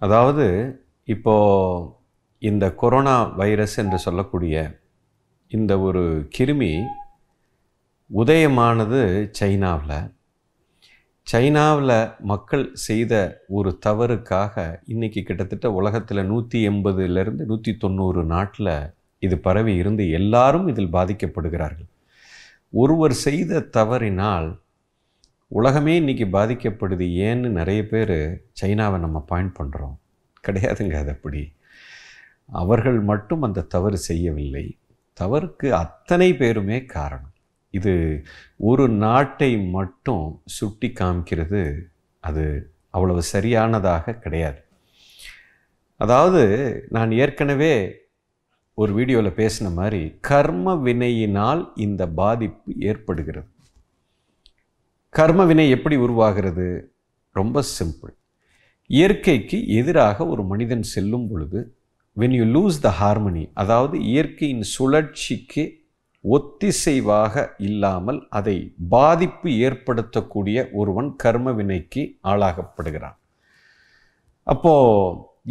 அதாவது இப்போ இந்த கொரோனா வைரஸ் என்று சொல்லக்கூடிய இந்த ஒரு கிருமி உதயமானது சைனாவில் மக்கள் செய்த ஒரு தவறுக்காக இன்றைக்கி கிட்டத்தட்ட உலகத்தில் 180லேருந்து 190 நாட்டில் இது பரவி இருந்து எல்லாரும் இதில் பாதிக்கப்படுகிறார்கள். ஒருவர் செய்த தவறினால் உலகமே இன்றைக்கி பாதிக்கப்படுது. ஏன்னு நிறைய பேர் சைனாவை நம்ம பாயிண்ட் பண்ணுறோம். கிடையாதுங்க, அது அப்படி. அவர்கள் மட்டும் அந்த தவறு செய்யவில்லை, தவறுக்கு அத்தனை பேருமே காரணம். இது ஒரு நாட்டை மட்டும் சுட்டி காமிக்கிறது, அது அவ்வளவு சரியானதாக கிடையாது. அதாவது நான் ஏற்கனவே ஒரு வீடியோவில் பேசின மாதிரி கர்ம வினையினால் இந்த பாதிப்பு ஏற்படுகிறது. கர்ம வினை எப்படி உருவாகிறது? ரொம்ப சிம்பிள். இயற்கைக்கு எதிராக ஒரு மனிதன் செல்லும் பொழுது when you lose the harmony, அதாவது இயற்கையின் சுழற்சிக்கு ஒத்திசைவாக இல்லாமல் அதை பாதிப்பு ஏற்படுத்தக்கூடிய ஒருவன் கர்ம வினைக்கு ஆளாகப்படுகிறான். அப்போ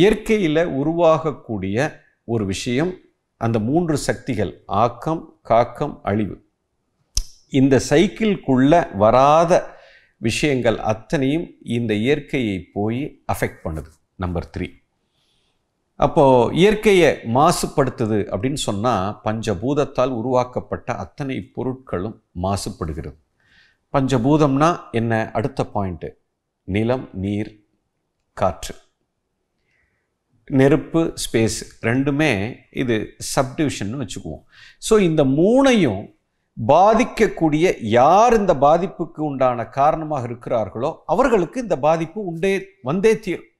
இயற்கையில் உருவாகக்கூடிய ஒரு விஷயம், அந்த 3 சக்திகள் ஆக்கம், காக்கம், அழிவு, இந்த சைக்கிள்குள்ள வராத விஷயங்கள் அத்தனையும் இந்த இயற்கையை போய் அஃபெக்ட் பண்ணுது. நம்பர் 3. அப்போது இயற்கையை மாசுபடுத்துது அப்படின்னு சொன்னால் பஞ்சபூதத்தால் உருவாக்கப்பட்ட அத்தனை பொருட்களும் மாசுபடுகிறது. பஞ்சபூதம்னா என்ன? அடுத்த பாயிண்ட்டு, நிலம், நீர், காற்று, நெருப்பு, ஸ்பேஸ், ரெண்டுமே இது சப்டிவிஷன் வச்சுக்குவோம். ஸோ இந்த 3ஐயும் பாதிக்கக்கூடிய யார் இந்த பாதிப்புக்கு உண்டான காரணமாக இருக்கிறார்களோ அவர்களுக்கு இந்த பாதிப்பு வந்தே தீரும்.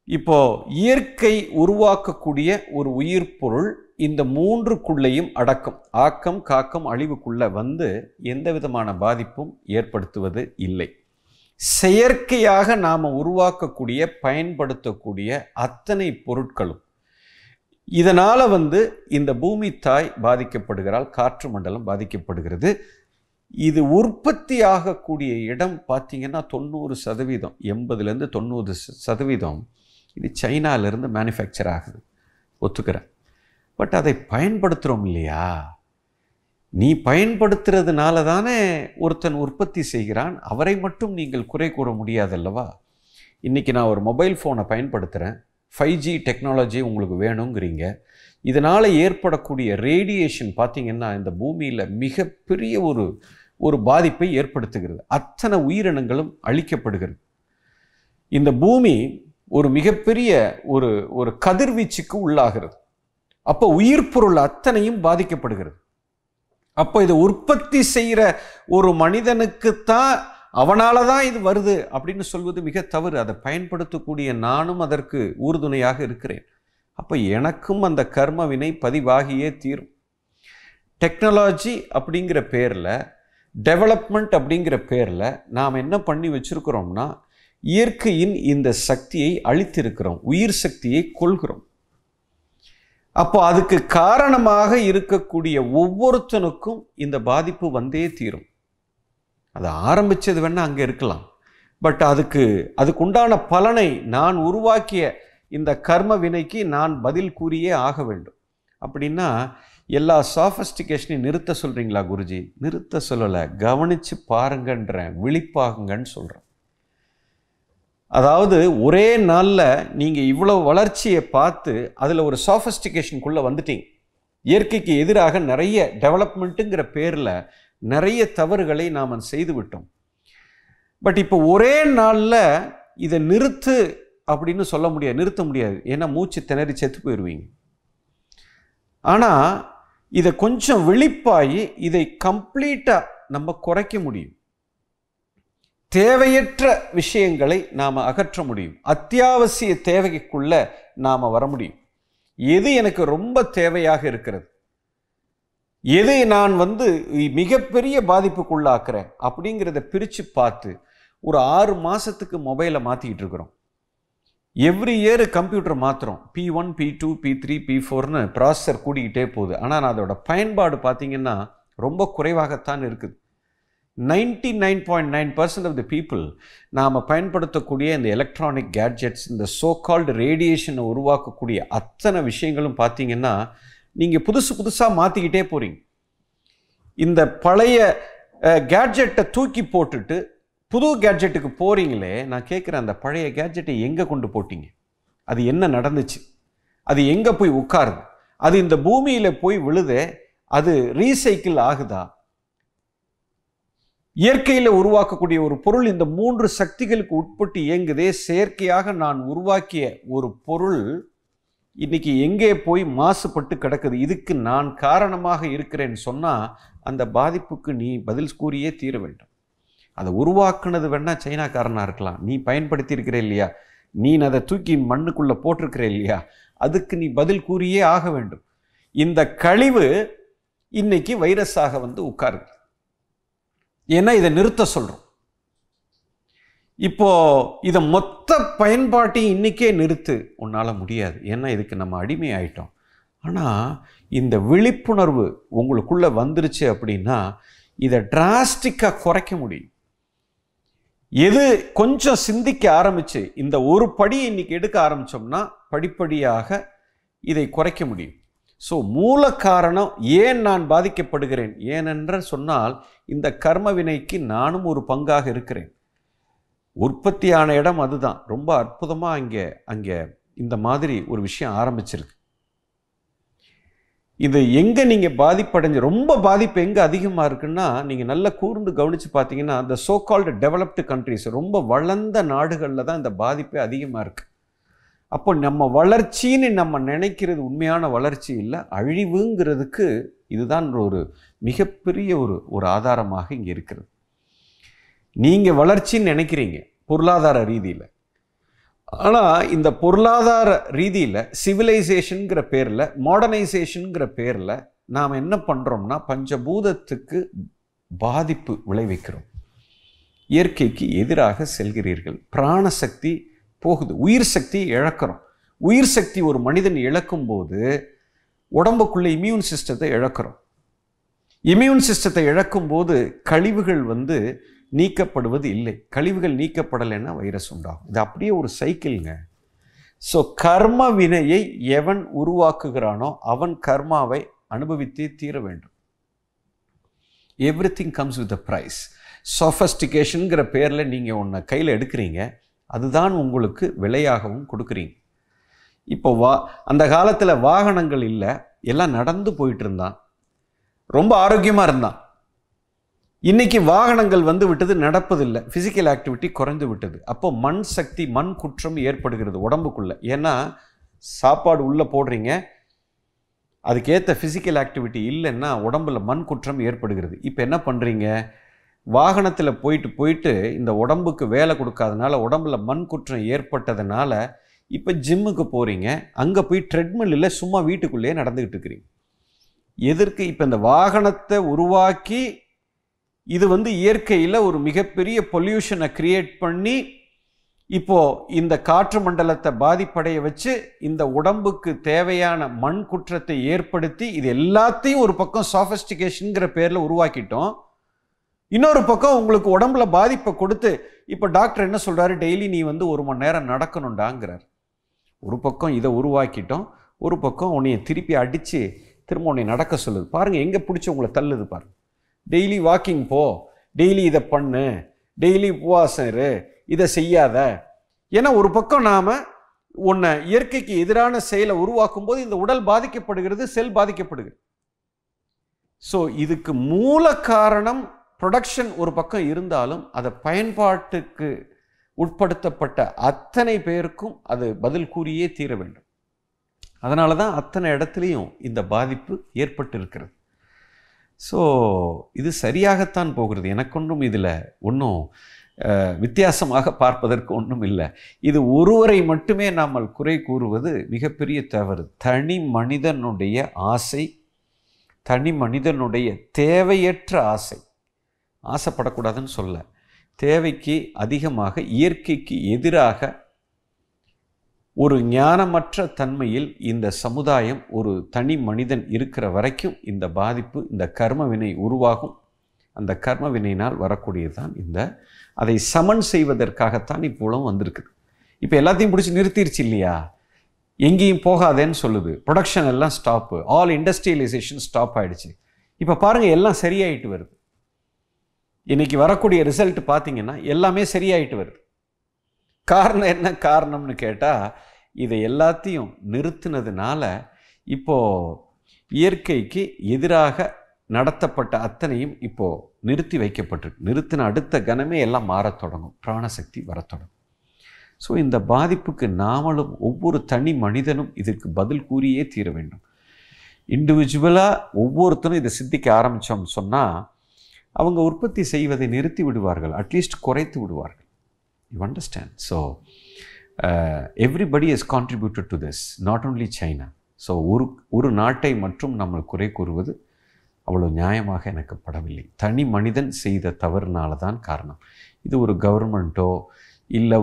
இப்போ இயற்கை உருவாக்கக்கூடிய ஒரு உயிர் பொருள் இந்த 3க்குள்ளேயும் அடக்கம், ஆக்கம், காக்கம், அழிவுக்குள்ள வந்து எந்த விதமான பாதிப்பும் ஏற்படுத்துவது இல்லை. செயற்கையாக நாம் உருவாக்கக்கூடிய பயன்படுத்தக்கூடிய அத்தனை பொருட்களும் இதனால் இந்த பூமி தாய் பாதிக்கப்படுகிறாள், காற்று மண்டலம் பாதிக்கப்படுகிறது. இது உற்பத்தி ஆகக்கூடிய இடம் பார்த்தீங்கன்னா 90%, 80லேருந்து 90% இது சைனாவிலேருந்து மேனுஃபேக்சர் ஆகுது, ஒத்துக்கிறேன். பட் அதை பயன்படுத்துகிறோம் இல்லையா? நீ பயன்படுத்துறதுனால தானே ஒருத்தன் உற்பத்தி செய்கிறான். அவரை மட்டும் நீங்கள் குறை கூற முடியாதல்லவா? இன்றைக்கி நான் ஒரு மொபைல் ஃபோனை பயன்படுத்துகிறேன், 5G டெக்னாலஜி உங்களுக்கு வேணுங்கிறீங்க. இதனால் ஏற்படக்கூடிய ரேடியேஷன் பார்த்திங்கன்னா இந்த பூமியில் மிகப்பெரிய ஒரு பாதிப்பை ஏற்படுத்துகிறது. அத்தனை உயிரினங்களும் அழிக்கப்படுகிறது. இந்த பூமி ஒரு மிகப்பெரிய ஒரு கதிர்வீச்சுக்கு உள்ளாகிறது. அப்போ உயிர் பொருள் அத்தனையும் பாதிக்கப்படுகிறது. அப்போ இதை உற்பத்தி செய்கிற ஒரு மனிதனுக்குத்தான், அவனால தான் இது வருது அப்படின்னு சொல்வது மிக தவறு. அதை பயன்படுத்தக்கூடிய நானும் அதற்கு ஊர்துணையாக இருக்கிறேன். அப்போ எனக்கும் அந்த கர்ம வினை பதிவாகியே தீரும். டெக்னாலஜி அப்படிங்கிற பேரில், டெவலப்மெண்ட் அப்படிங்கிற பேரில் நாம் என்ன பண்ணி வச்சுருக்கிறோம்னா இயற்கையின் இந்த சக்தியை அழித்திருக்கிறோம், உயிர் சக்தியை கொள்கிறோம். அப்போ அதுக்கு காரணமாக இருக்கக்கூடிய ஒவ்வொருத்தனுக்கும் இந்த பாதிப்பு வந்தே தீரும். அது ஆரம்பித்தது வேணால் அங்கே இருக்கலாம், பட் அதுக்கு உண்டான பலனை நான் உருவாக்கிய இந்த கர்ம வினைக்கு நான் பதில் கூறியே ஆக வேண்டும். அப்படின்னா எல்லா சாஃபஸ்டிகேஷனையும் நிறுத்த சொல்கிறீங்களா குருஜி? நிறுத்த சொல்லலை, கவனித்து பாருங்கன்றேன், விழிப்பாகுங்கன்னு சொல்கிறேன். அதாவது ஒரே நாளில் நீங்கள் இவ்வளோ வளர்ச்சியை பார்த்து அதில் ஒரு சாஃபஸ்டிகேஷனுக்குள்ளே வந்துட்டீங்க. இயற்கைக்கு எதிராக நிறைய டெவலப்மெண்ட்டுங்கிற பேரில் நிறைய தவறுகளை நாம் செய்து விட்டோம். பட் இப்போ ஒரே நாளில் இதை நிறுத்து அப்படின்னு சொல்ல முடியாது, நிறுத்த முடியாது. ஏன்னா மூச்சு திணறி செத்து போயிடுவீங்க. ஆனால் இதை கொஞ்சம் விழிப்பாகி இதை கம்ப்ளீட்டாக நம்ம குறைக்க முடியும். தேவையற்ற விஷயங்களை நாம் அகற்ற முடியும். அத்தியாவசிய தேவைக்குள்ள நாம் வர முடியும். எது எனக்கு ரொம்ப தேவையாக இருக்கிறது, எது நான் மிகப்பெரிய பாதிப்புக்குள்ளாக்குறேன் அப்படிங்கிறத பிரித்து பார்த்து ஒரு 6 மாதத்துக்கு மொபைலை மாற்றிக்கிட்டு இருக்கிறோம். எவ்ரி இயர் கம்ப்யூட்டர் மாற்றுறோம். P1, P2, P3, P4ன்னு ப்ராசஸர் கூடிக்கிட்டே போகுது. ஆனால் அதோட பயன்பாடு பார்த்திங்கன்னா ரொம்ப குறைவாகத்தான் இருக்குது. 99.9% ஆஃப் தி பீப்புள் நாம் பயன்படுத்தக்கூடிய இந்த எலக்ட்ரானிக் கேட்ஜெட்ஸ், இந்த சோ கால்டு ரேடியேஷனை உருவாக்கக்கூடிய அத்தனை விஷயங்களும் பார்த்தீங்கன்னா நீங்கள் புதுசாக மாற்றிக்கிட்டே போகிறீங்க. இந்த பழைய கேட்ஜெட்டை தூக்கி போட்டுட்டு புது கேட்ஜெட்டுக்கு போகிறீங்களே, நான் கேட்குறேன், அந்த பழைய கேட்ஜெட்டை எங்கே கொண்டு போட்டீங்க? அது என்ன நடந்துச்சு? அது எங்கே போய் உட்காருது? அது இந்த பூமியில் போய் விழுதே, அது ரீசைக்கிள் ஆகுதா? இயற்கையில் உருவாக்கக்கூடிய ஒரு பொருள் இந்த 3 சக்திகளுக்கு உட்பட்டு இயங்குதே. செயற்கையாக நான் உருவாக்கிய ஒரு பொருள் இன்னைக்கு எங்கே போய் மாசுபட்டு கிடக்குது? இதுக்கு நான் காரணமாக இருக்கிறேன்னு சொன்னால் அந்த பாதிப்புக்கு நீ பதில் கூறியே தீர வேண்டும். அதை உருவாக்குனது வேணா சைனாக்காரனாக இருக்கலாம், நீ பயன்படுத்தி இருக்கிற இல்லையா, நீ அதை தூக்கி மண்ணுக்குள்ளே போட்டிருக்கிற இல்லையா, அதுக்கு நீ பதில் கூறியே ஆக வேண்டும். இந்த கழிவு இன்னைக்கு வைரஸாக வந்து உட்காருது. ஏன்னா இதை நிறுத்த சொல்கிறோம். இப்போ இதை மொத்த பயன்பாட்டையும் இன்றைக்கே நிறுத்து, உன்னால் முடியாது. ஏன்னா இதுக்கு நம்ம அடிமை ஆயிட்டோம். ஆனால் இந்த விழிப்புணர்வு உங்களுக்குள்ளே வந்துருச்சு அப்படின்னா இதை டிராஸ்டிக்காக குறைக்க முடியும். எது கொஞ்சம் சிந்திக்க ஆரம்பித்து இந்த ஒரு படி இன்னைக்கு எடுக்க ஆரம்பித்தோம்னா படிப்படியாக இதை குறைக்க முடியும். ஸோ மூல காரணம் ஏன் நான் பாதிக்கப்படுகிறேன், ஏனென்று சொன்னால் இந்த கர்ம வினைக்கு நானும் ஒரு பங்காக இருக்கிறேன். உற்பத்தியான இடம் அதுதான். ரொம்ப அற்புதமாக அங்கே இந்த மாதிரி ஒரு விஷயம் ஆரம்பிச்சிருக்கு. இது எங்கே நீங்கள் பாதிப்படைஞ்சு ரொம்ப பாதிப்பு எங்கே அதிகமாக இருக்குன்னா, நீங்கள் நல்லா கூர்ந்து கவனித்து பார்த்தீங்கன்னா இந்த சோ கால்டு டெவலப்டு கண்ட்ரிஸ், ரொம்ப வளர்ந்த நாடுகளில் தான் இந்த பாதிப்பே அதிகமாக இருக்குது. அப்போ நம்ம வளர்ச்சின்னு நம்ம நினைக்கிறது உண்மையான வளர்ச்சி இல்லை, அழிவுங்கிறதுக்கு இதுதான் ஒரு மிகப்பெரிய ஒரு ஆதாரமாக இங்கே இருக்கிறது. நீங்கள் வளர்ச்சின்னு நினைக்கிறீங்க பொருளாதார ரீதியில், ஆனால் இந்த பொருளாதார ரீதியில் சிவிலைசேஷனுங்கிற பேரில், மாடர்னைசேஷனுங்கிற பேரில் நாம் என்ன பண்ணுறோம்னா பஞ்சபூதத்துக்கு பாதிப்பு விளைவிக்கிறோம். இயற்கைக்கு எதிராக செல்கிறீர்கள். பிராணசக்தி போகுது, உயிர் சக்தி இழக்கிறோம். உயிர் சக்தி ஒரு மனிதன் இழக்கும்போது உடம்புக்குள்ளே இம்யூன் சிஸ்டத்தை இழக்கிறோம். இம்யூன் சிஸ்டத்தை இழக்கும்போது கழிவுகள் வந்து நீக்கப்படுவது இல்லை. கழிவுகள் நீக்கப்படலைன்னா வைரஸ் உண்டாகும். இது அப்படியே ஒரு சைக்கிள்ங்க. ஸோ கர்ம வினையை எவன் உருவாக்குகிறானோ அவன் கர்மாவை அனுபவித்தே தீர வேண்டும். Everything comes with a price. சொஃபஸ்டிகேஷனுங்கிற பேரில் நீங்கள் ஒன்றை கையில் எடுக்கிறீங்க, அதுதான் உங்களுக்கு விலையாகவும் கொடுக்குறீங்க. இப்போ அந்த காலத்தில் வாகனங்கள் இல்லை, எல்லாம் நடந்து போயிட்டு இருந்தான், ரொம்ப ஆரோக்கியமாக இருந்தான். இன்னைக்கு வாகனங்கள் வந்து விட்டது, நடப்பதில்லை, ஃபிசிக்கல் ஆக்டிவிட்டி குறைந்து விட்டது. அப்போ மண் சக்தி, மண் குற்றம் ஏற்படுகிறது உடம்புக்குள்ளே. ஏன்னா சாப்பாடு உள்ளே போடுறீங்க, அதுக்கேற்ற ஃபிசிக்கல் ஆக்டிவிட்டி இல்லைன்னா உடம்புல மண் குற்றம் ஏற்படுகிறது. இப்போ என்ன பண்ணுறீங்க, வாகனத்தில் போயிட்டு இந்த உடம்புக்கு வேலை கொடுக்காதனால உடம்புல மண் குற்றம் ஏற்பட்டதுனால இப்போ ஜிம்முக்கு போகிறீங்க, அங்கே போய் ட்ரெட்மில்லில் சும்மா வீட்டுக்குள்ளேயே நடந்துக்கிட்டு இருக்கிறீங்க. எதற்கு? இப்போ இந்த வாகனத்தை உருவாக்கி இது வந்து இயற்கையில் ஒரு மிகப்பெரிய பொல்யூஷனை கிரியேட் பண்ணி இப்போது இந்த காற்று மண்டலத்தை பாதிப்படைய வச்சு இந்த உடம்புக்கு தேவையான மண் குற்றத்தை ஏற்படுத்தி இது எல்லாத்தையும் ஒரு பக்கம் சாஃபிஸ்டிகேஷனுங்கிற பேரில் உருவாக்கிட்டோம். இன்னொரு பக்கம் உங்களுக்கு உடம்புல பாதிப்பை கொடுத்து இப்போ டாக்டர் என்ன சொல்கிறாரு, டெய்லி நீ வந்து 1 மணி நேரம் நடக்கணுண்டாங்கிறார். ஒரு பக்கம் இதை உருவாக்கிட்டோம், ஒரு பக்கம் உன்னைய திருப்பி அடித்து திரும்ப உன்னை நடக்க சொல்லுது. பாருங்கள் எங்கே பிடிச்சி உங்களை தள்ளுது பாருங்கள். டெய்லி வாக்கிங் போ, டெய்லி இதை பண்ணு, டெய்லி உபவாசம் இரு, இதை செய்யாத. ஏன்னா ஒரு பக்கம் நாம் உன்னை இயற்கைக்கு எதிரான செயலை உருவாக்கும் போது இந்த உடல் பாதிக்கப்படுகிறது, செல் பாதிக்கப்படுகிறது. ஸோ இதுக்கு மூல காரணம் ப்ரொடக்ஷன் ஒரு பக்கம் இருந்தாலும் அதை பயன்பாட்டுக்கு உட்படுத்தப்பட்ட அத்தனை பேருக்கும் அது பதில் கூறியே தீர வேண்டும். அதனால தான் அத்தனை இடத்துலையும் இந்த பாதிப்பு ஏற்பட்டு இருக்கிறது. ஸோ இது சரியாகத்தான் போகிறது. எனக்கு ஒன்றும் இதில் ஒன்றும் வித்தியாசமாக பார்ப்பதற்கு ஒன்றும் இல்லை. இது ஒருவரை மட்டுமே நாம் குறை கூறுவது மிகப்பெரிய தவறு. தனி மனிதனுடைய ஆசை, தனி மனிதனுடைய தேவையற்ற ஆசை, ஆசைப்படக்கூடாதுன்னு சொல்ல, தேவைக்கு அதிகமாக இயற்கைக்கு எதிராக ஒரு ஞானமற்ற தன்மையில் இந்த சமுதாயம், ஒரு தனி மனிதன் இருக்கிற வரைக்கும் இந்த பாதிப்பு, இந்த கர்ம வினை உருவாகும். அந்த கர்ம வினையினால் வரக்கூடியது தான் அதை சமன் செய்வதற்காகத்தான் இப்போவும் வந்திருக்குது. இப்போ எல்லாத்தையும் பிடிச்சி நிறுத்திடுச்சு இல்லையா, எங்கேயும் போகாதேன்னு சொல்லுது, ப்ரொடக்ஷன் எல்லாம் ஸ்டாப்பு, ஆல் இண்டஸ்ட்ரியலைசேஷன் ஸ்டாப் ஆகிடுச்சு. இப்போ பாருங்கள் எல்லாம் சரியாயிட்டு வருது. இன்றைக்கி வரக்கூடிய ரிசல்ட் பார்த்திங்கன்னா எல்லாமே சரியாயிட்டு வருது. காரணம் என்ன காரணம்னு கேட்டால், இதை எல்லாத்தையும் நிறுத்தினதுனால இப்போது இயற்கைக்கு எதிராக நடத்தப்பட்ட அத்தனையும் இப்போது நிறுத்தி வைக்கப்பட்டிருக்கு. நிறுத்தின அடுத்த கணமே எல்லாம் மாறத் தொடங்கும், பிராணசக்தி வரத் தொடங்கும். ஸோ இந்த பாதிப்புக்கு நாமளும் ஒவ்வொரு தனி மனிதனும் இதற்கு பதில் கூறியே தீர வேண்டும். இண்டிவிஜுவலாக ஒவ்வொருத்தரும் இதை சிந்திக்க ஆரம்பித்தோம் சொன்னால் அவங்க உற்பத்தி செய்வதை நிறுத்தி விடுவார்கள், அட்லீஸ்ட் குறைத்து விடுவார்கள். You understand? So everybody has contributed to this, not only China. So ஒரு நாட்டை மட்டும் நம்ம குறை கூறுவது அவ்வளோ நியாயமாக எனக்கு படவில்லை. தனி மனிதன் செய்த தவறுனால தான் காரணம். இது ஒரு கவர்மெண்ட்டோ இல்லை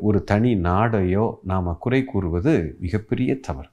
ஒரு தனி நாடையோ நாம் குறை கூறுவது மிகப்பெரிய தவறு.